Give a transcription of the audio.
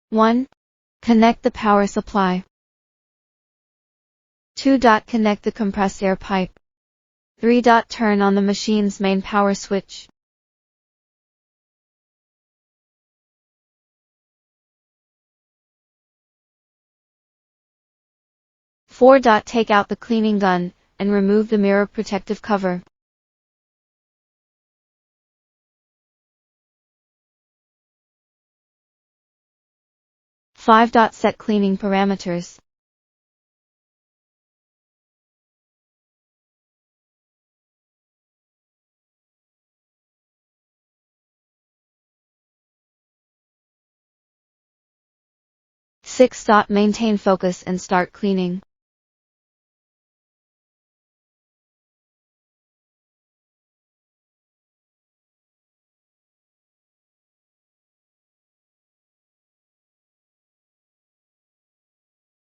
1. Connect the power supply. 2. Connect the compressed air pipe. 3. Turn on the machine's main power switch. 4. Take out the cleaning gun and remove the mirror protective cover. 5. Set cleaning parameters. 6. Maintain focus and start cleaning.